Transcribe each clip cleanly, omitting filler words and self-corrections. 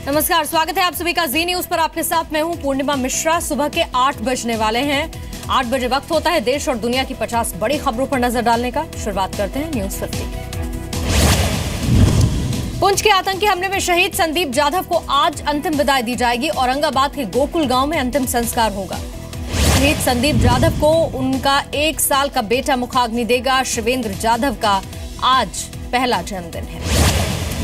नमस्कार, स्वागत है आप सभी का जी न्यूज पर। आपके साथ मैं हूं पूर्णिमा मिश्रा। सुबह के 8 बजने वाले हैं। 8 बजे वक्त होता है देश और दुनिया की 50 बड़ी खबरों पर नजर डालने का। शुरुआत करते हैं न्यूज 50। पुंछ के आतंकी हमले में शहीद संदीप जाधव को आज अंतिम विदाई दी जाएगी। औरंगाबाद के गोकुल गांव में अंतिम संस्कार होगा। शहीद संदीप जाधव को उनका 1 साल का बेटा मुखाग्नि देगा। शिवेंद्र जाधव का आज पहला जन्मदिन है।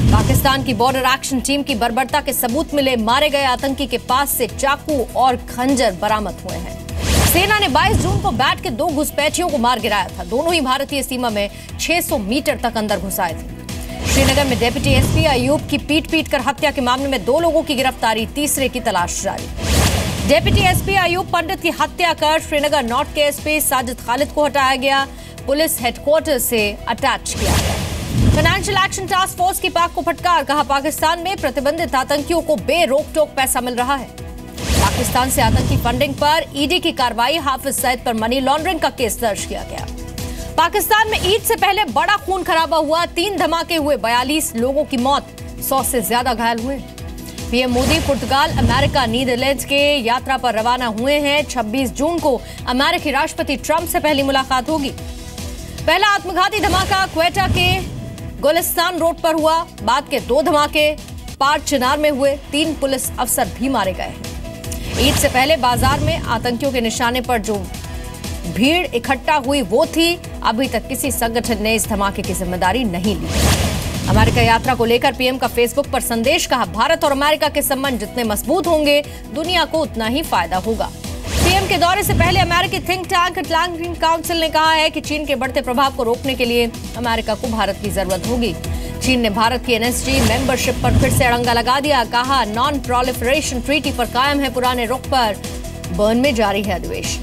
पाकिस्तान की बॉर्डर एक्शन टीम की बर्बरता के सबूत मिले। मारे गए आतंकी के पास से चाकू और खंजर बरामद हुए हैं। सेना ने 22 जून को बैठ के 2 घुसपैठियों को मार गिराया था। दोनों ही भारतीय सीमा में 600 मीटर तक अंदर घुसाए थे। श्रीनगर में डिप्टी एसपी अयूब की पीट कर हत्या के मामले में 2 लोगों की गिरफ्तारी, तीसरे की तलाश जारी। डिप्टी एसपी अयूब पंडित की हत्या कर श्रीनगर नॉर्थ के एसपी साजिद खालिद को हटाया गया। पुलिस हेडक्वार्टर से अटैच किया गया। फाइनेंशियल एक्शन टास्क फोर्स की पाक को फटकार, कहा पाकिस्तान में प्रतिबंधित आतंकियों को बेरोक टोक पैसा मिल रहा है। पाकिस्तान से आतंकी फंडिंग पर ईडी की कार्रवाई, हाफिज सईद पर मनी लॉन्ड्रिंग का केस दर्ज किया गया। पाकिस्तान में ईद से पहले बड़ा खून खराबा हुआ। 3 धमाके हुए, 42 लोगों की मौत, 100 से ज्यादा घायल हुए। पीएम मोदी पुर्तगाल, अमेरिका, नीदरलैंड्स के यात्रा पर रवाना हुए हैं। 26 जून को अमेरिकी राष्ट्रपति ट्रंप से पहली मुलाकात होगी। पहला आत्मघाती धमाका क्वेटा के गुलिस्तान रोड पर हुआ। बाद के 2 धमाके पार्क चिनार में हुए। 3 पुलिस अफसर भी मारे गए हैं। ईद से पहले बाजार में आतंकियों के निशाने पर जो भीड़ इकट्ठा हुई वो थी। अभी तक किसी संगठन ने इस धमाके की जिम्मेदारी नहीं ली। अमेरिका यात्रा को लेकर पीएम का फेसबुक पर संदेश, कहा भारत और अमेरिका के संबंध जितने मजबूत होंगे दुनिया को उतना ही फायदा होगा। पीएम के दौरे से पहले अमेरिकी थिंक टैंक अटलांटिक काउंसिल ने कहा है कि चीन के बढ़ते प्रभाव को रोकने के लिए अमेरिका को भारत की जरूरत होगी। चीन ने भारत की एनएसजी मेंबरशिप पर फिर से अड़ंगा लगा दिया। कहा नॉन प्रोलिफरेशन ट्रीटी पर कायम है पुराने रुख पर। बर्न में जारी है अधिवेशन।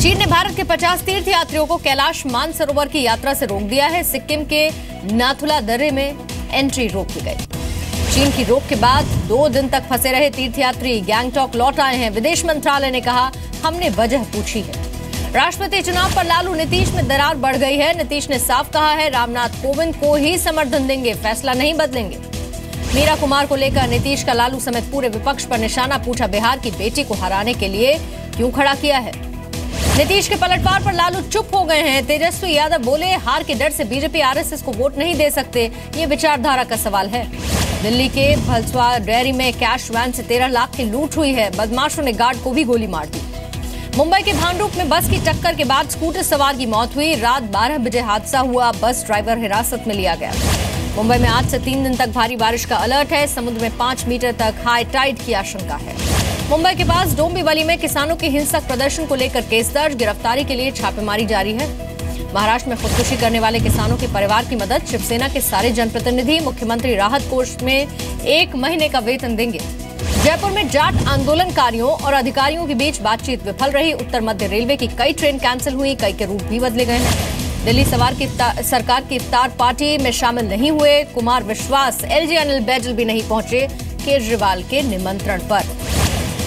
चीन ने भारत के 50 तीर्थयात्रियों को कैलाश मानसरोवर की यात्रा से रोक दिया है। सिक्किम के नाथुला दर्रे में एंट्री रोक दी गई। चीन की रोक के बाद 2 दिन तक फंसे रहे तीर्थयात्री गैंगटॉक लौट आए हैं। विदेश मंत्रालय ने कहा हमने वजह पूछी है। राष्ट्रपति चुनाव पर लालू नीतीश में दरार बढ़ गई है। नीतीश ने साफ कहा है रामनाथ कोविंद को ही समर्थन देंगे, फैसला नहीं बदलेंगे। मीरा कुमार को लेकर नीतीश का लालू समेत पूरे विपक्ष पर निशाना। पूछा बिहार की बेटी को हराने के लिए क्यों खड़ा किया है। नीतीश के पलटवार पर लालू चुप हो गए हैं। तेजस्वी यादव बोले हार के डर से बीजेपी आरएसएस को वोट नहीं दे सकते, ये विचारधारा का सवाल है। दिल्ली के भलसवा डेयरी में कैश वैन से 13 लाख की लूट हुई है। बदमाशों ने गार्ड को भी गोली मार दी। मुंबई के भांडुप में बस की टक्कर के बाद स्कूटर सवार की मौत हुई। रात 12 बजे हादसा हुआ। बस ड्राइवर हिरासत में लिया गया। मुंबई में आज से 3 दिन तक भारी बारिश का अलर्ट है। समुद्र में 5 मीटर तक हाई टाइड की आशंका है। मुंबई के पास डोंबिवली में किसानों के हिंसक प्रदर्शन को लेकर केस दर्ज, गिरफ्तारी के लिए छापेमारी जारी है। महाराष्ट्र में खुदकुशी करने वाले किसानों के परिवार की मदद, शिवसेना के सारे जनप्रतिनिधि मुख्यमंत्री राहत कोष में 1 महीने का वेतन देंगे। जयपुर में जाट आंदोलनकारियों और अधिकारियों के बीच बातचीत विफल रही। उत्तर मध्य रेलवे की कई ट्रेन कैंसिल हुई, कई के रूट भी बदले गए हैं। दिल्ली सरकार की इफ्तार पार्टी में शामिल नहीं हुए कुमार विश्वास। एलजी अनिल बैजल भी नहीं पहुंचे केजरीवाल के निमंत्रण पर।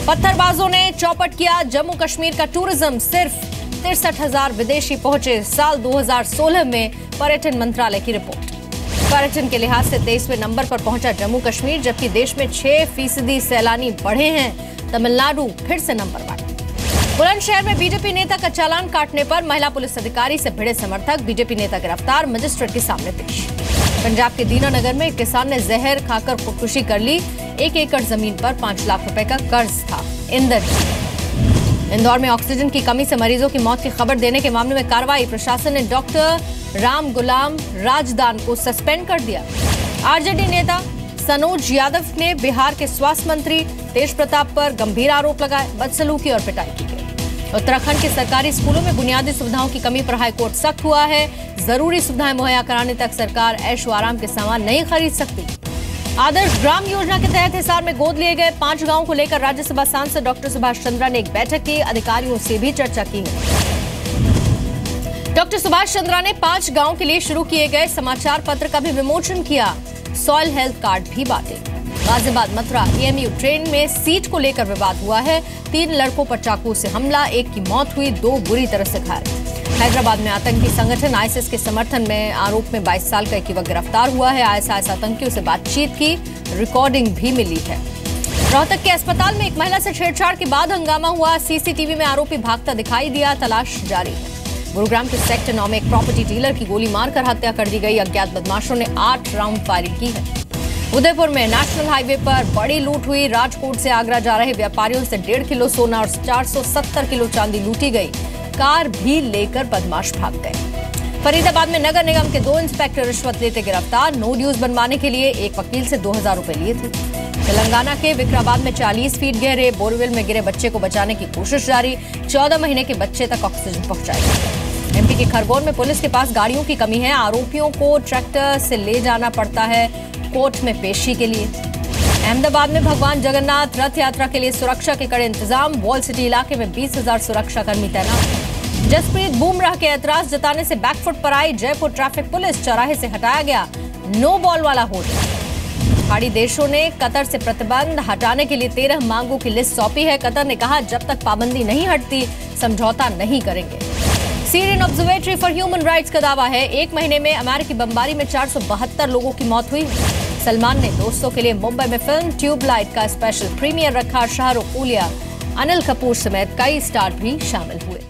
पत्थरबाजों ने चौपट किया जम्मू कश्मीर का टूरिज्म। सिर्फ 63,000 विदेशी पहुंचे। साल 2016 में पर्यटन मंत्रालय की रिपोर्ट। पर्यटन के लिहाज से 23वें नंबर पर पहुंचा जम्मू कश्मीर, जबकि देश में 6% सैलानी बढ़े हैं। तमिलनाडु फिर से नंबर 1। बुलंदशहर में बीजेपी नेता का चालान काटने पर महिला पुलिस अधिकारी से भिड़े समर्थक। बीजेपी नेता गिरफ्तार, मजिस्ट्रेट के सामने पेश। पंजाब के दीनानगर में एक किसान ने जहर खाकर खुदकुशी कर ली। 1 एकड़ जमीन पर 5 लाख रुपए का कर्ज था। इंदौर में ऑक्सीजन की कमी से मरीजों की मौत की खबर देने के मामले में कार्रवाई। प्रशासन ने डॉक्टर राम गुलाम राजदान को सस्पेंड कर दिया। आरजेडी नेता सनोज यादव ने बिहार के स्वास्थ्य मंत्री तेज प्रताप पर गंभीर आरोप लगाए। बदसलूकी और पिटाई की गई। उत्तराखंड के सरकारी स्कूलों में बुनियादी सुविधाओं की कमी पर हाईकोर्ट सख्त हुआ है। जरूरी सुविधाएं मुहैया कराने तक सरकार ऐशो आराम के सामान नहीं खरीद सकती। आदर्श ग्राम योजना के तहत हिसार में गोद लिए गए 5 गांवों को लेकर राज्यसभा सांसद डॉक्टर सुभाष चंद्रा ने एक बैठक की। अधिकारियों से भी चर्चा की है। डॉक्टर सुभाष चंद्रा ने 5 गांवों के लिए शुरू किए गए समाचार पत्र का भी विमोचन किया। सॉइल हेल्थ कार्ड भी बांटे। गाजियाबाद मथुरा EMU ट्रेन में सीट को लेकर विवाद हुआ है। 3 लड़कों पर चाकू से हमला, 1 की मौत हुई, 2 बुरी तरह से घायल। हैदराबाद में आतंकी संगठन आईएसआईएस के समर्थन में आरोप में 22 साल का एक युवक गिरफ्तार हुआ है। आईएसआईएस आतंकियों से बातचीत की, रिकॉर्डिंग भी मिली है। रोहतक के अस्पताल में एक महिला से छेड़छाड़ के बाद हंगामा हुआ। सीसीटीवी में आरोपी भागता दिखाई दिया, तलाश जारी है। गुरुग्राम के सेक्टर 9 में एक प्रॉपर्टी डीलर की गोली मारकर हत्या कर दी गई। अज्ञात बदमाशों ने 8 राउंड फायरिंग की है। उदयपुर में नेशनल हाईवे पर बड़ी लूट हुई। राजकोट से आगरा जा रहे व्यापारियों से 1.5 किलो सोना और 470 किलो चांदी लूटी गई। कार भी लेकर बदमाश भाग गए। फरीदाबाद में नगर निगम के 2 इंस्पेक्टर रिश्वत लेते गिरफ्तार। नो न्यूज बनवाने के लिए एक वकील से 2000 रुपए लिए थे। तेलंगाना के विकाराबाद में 40 फीट गहरे बोरवेल में गिरे बच्चे को बचाने की कोशिश जारी। 14 महीने के बच्चे तक ऑक्सीजन पहुंचाई गई। एमपी के खरगोन में पुलिस के पास गाड़ियों की कमी है। आरोपियों को ट्रैक्टर से ले जाना पड़ता है कोर्ट में पेशी के लिए। अहमदाबाद में भगवान जगन्नाथ रथ यात्रा के लिए सुरक्षा के कड़े इंतजाम। वॉल सिटी इलाके में 20,000 सुरक्षाकर्मी तैनात। जसप्रीत बुमराह के ऐतराज जताने से बैकफुट पर आई जयपुर ट्रैफिक पुलिस। चौराहे से हटाया गया नो बॉल वाला होर्डिंग। पहाड़ी देशों ने कतर से प्रतिबंध हटाने के लिए 13 मांगों की लिस्ट सौंपी है। कतर ने कहा जब तक पाबंदी नहीं हटती समझौता नहीं करेंगे। Syrian observatory for human rights का दावा है 1 महीने में अमेरिकी बमबारी में 472 लोगों की मौत हुई। सलमान ने दोस्तों के लिए मुंबई में फिल्म ट्यूबलाइट का स्पेशल प्रीमियर रखा। शाहरुख, उलिया, अनिल कपूर समेत कई स्टार भी शामिल हुए।